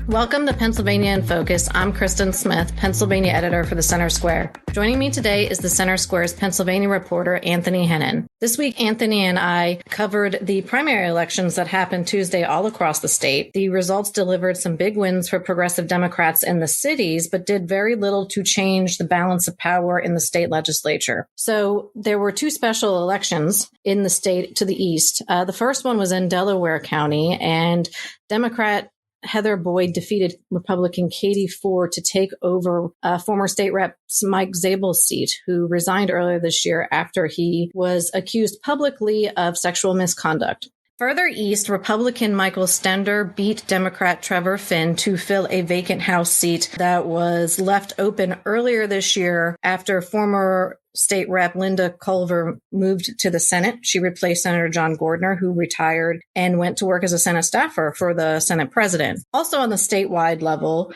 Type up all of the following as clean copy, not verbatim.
Welcome to Pennsylvania in Focus. I'm Kristen Smith, Pennsylvania editor for the Center Square. Joining me today is the Center Square's Pennsylvania reporter, Anthony Hennon. This week, Anthony and I covered the primary elections that happened Tuesday all across the state. The results delivered some big wins for progressive Democrats in the cities, but did very little to change the balance of power in the state legislature. So there were two special elections in the state to the east. The first one was in Delaware County, and Democrat Heather Boyd defeated Republican Katie Ford to take over former state rep Mike Zabel's seat, who resigned earlier this year after he was accused publicly of sexual misconduct. Further east, Republican Michael Stender beat Democrat Trevor Finn to fill a vacant House seat that was left open earlier this year after former State Rep Linda Culver moved to the Senate. She replaced Senator John Gordner, who retired and went to work as a Senate staffer for the Senate president. Also on the statewide level,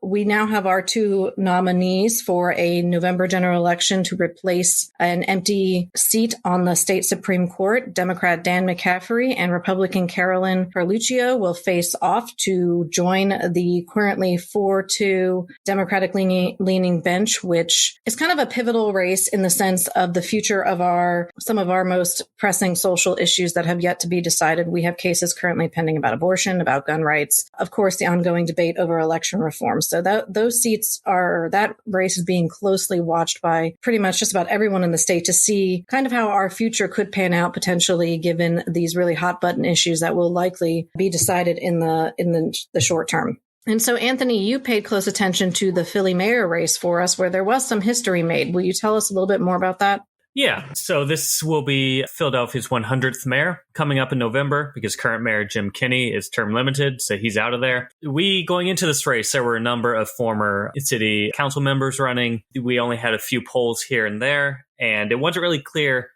we now have our two nominees for a November general election to replace an empty seat on the state Supreme Court. Democrat Dan McCaffrey and Republican Carolyn Carluccio will face off to join the currently 4-2 Democratic leaning bench, which is kind of a pivotal race in the sense of the future of some of our most pressing social issues that have yet to be decided. We have cases currently pending about abortion, about gun rights, of course, the ongoing debate over election reform. So that race is being closely watched by pretty much just about everyone in the state to see kind of how our future could pan out potentially, given these really hot button issues that will likely be decided in the short term. And so, Anthony, you paid close attention to the Philly mayor race for us, where there was some history made. Will you tell us a little bit more about that? Yeah, so this will be Philadelphia's 100th mayor coming up in November because current mayor Jim Kenney is term limited, so he's out of there. Going into this race, there were a number of former city council members running. We only had a few polls here and there, and it wasn't really clear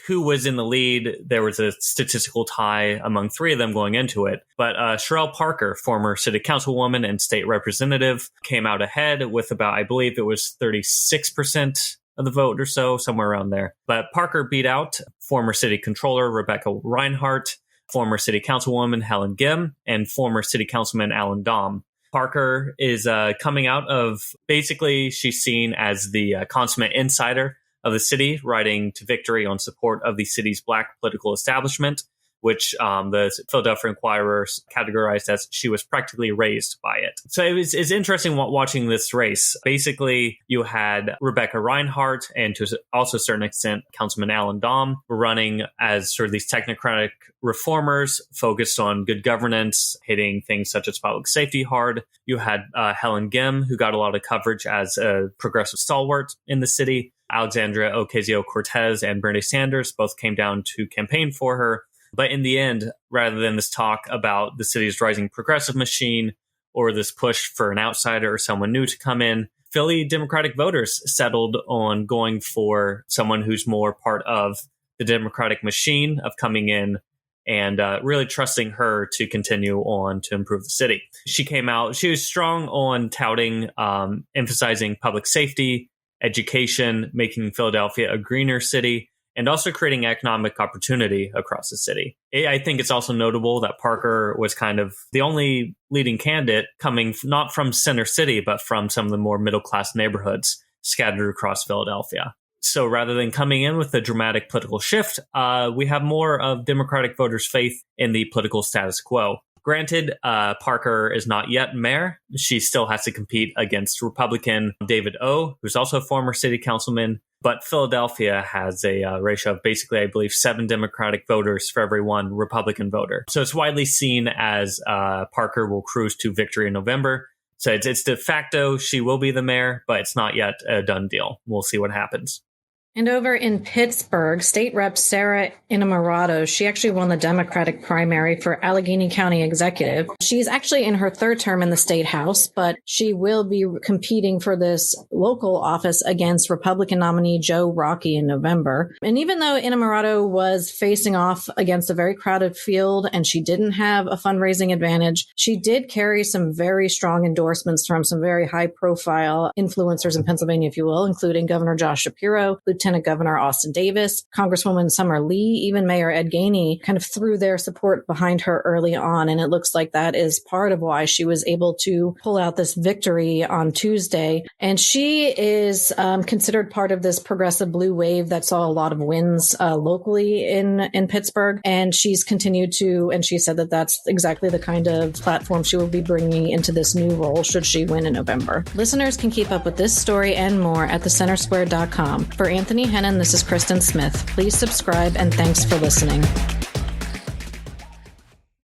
who was in the lead. There was a statistical tie among three of them going into it. But Sherelle Parker, former city councilwoman and state representative, came out ahead with about, I believe it was 36% of the vote or so, somewhere around there. But Parker beat out former city controller Rebecca Reinhart, former city councilwoman Helen Gim, and former city councilman Alan Dahm. Parker is coming out of, basically, she's seen as the consummate insider of the city, riding to victory on support of the city's black political establishment, which the Philadelphia Inquirer categorized as she was practically raised by it. So it's interesting watching this race. Basically, you had Rebecca Reinhart and to also a certain extent, Councilman Alan Dahm running as sort of these technocratic reformers focused on good governance, hitting things such as public safety hard. You had Helen Gim, who got a lot of coverage as a progressive stalwart in the city. Alexandria Ocasio-Cortez and Bernie Sanders both came down to campaign for her. But in the end, rather than this talk about the city's rising progressive machine or this push for an outsider or someone new to come in, Philly Democratic voters settled on going for someone who's more part of the Democratic machine of coming in and really trusting her to continue on to improve the city. She came out, she was strong on touting, emphasizing public safety, education, making Philadelphia a greener city, and also creating economic opportunity across the city. I think it's also notable that Parker was kind of the only leading candidate coming not from Center City, but from some of the more middle-class neighborhoods scattered across Philadelphia. So rather than coming in with a dramatic political shift, we have more of Democratic voters' faith in the political status quo. Granted, Parker is not yet mayor. She still has to compete against Republican David O., who's also a former city councilman. But Philadelphia has a ratio of basically, I believe, 7 Democratic voters for every 1 Republican voter. So it's widely seen as Parker will cruise to victory in November. So it's de facto she will be the mayor, but it's not yet a done deal. We'll see what happens. And over in Pittsburgh, State Rep Sarah Innamorato, she actually won the Democratic primary for Allegheny County Executive. She's actually in her 3rd term in the State House, but she will be competing for this local office against Republican nominee Joe Rockey in November. And even though Innamorato was facing off against a very crowded field and she didn't have a fundraising advantage, she did carry some very strong endorsements from some very high-profile influencers in Pennsylvania, if you will, including Governor Josh Shapiro, Lieutenant Governor Austin Davis, Congresswoman Summer Lee, even Mayor Ed Gainey kind of threw their support behind her early on. And it looks like that is part of why she was able to pull out this victory on Tuesday. And she is considered part of this progressive blue wave that saw a lot of wins locally in Pittsburgh. And she's continued to, and she said that that's exactly the kind of platform she will be bringing into this new role should she win in November. Listeners can keep up with this story and more at thecentersquare.com. For Anthony Hennin, this is Kristen Smith. Please subscribe and thanks for listening.